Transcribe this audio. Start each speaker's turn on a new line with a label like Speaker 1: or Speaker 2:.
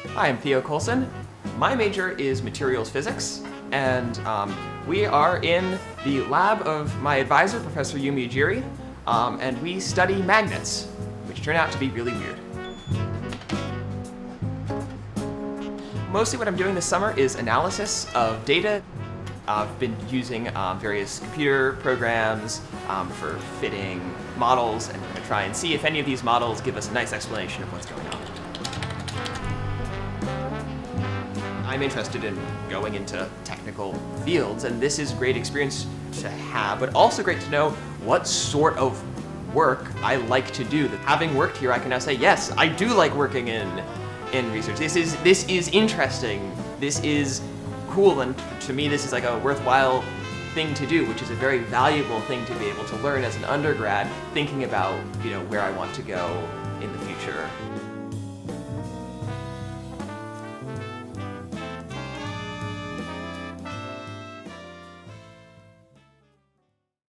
Speaker 1: Hi, I'm Theo Colson. My major is materials physics, and we are in the lab of my advisor, Professor Yumi Ijiri, and we study magnets, which turn out to be really weird. Mostly what I'm doing this summer is analysis of data. I've been using various computer programs for fitting models, and we're going to try and see if any of these models give us a nice explanation of what's going on. I'm interested in going into technical fields, and this is a great experience to have, but also great to know what sort of work I like to do. Having worked here, I can now say, yes, I do like working in research. This is interesting. This is cool, and to me, this is like a worthwhile thing to do, which is a very valuable thing to be able to learn as an undergrad, thinking about, where I want to go in the future.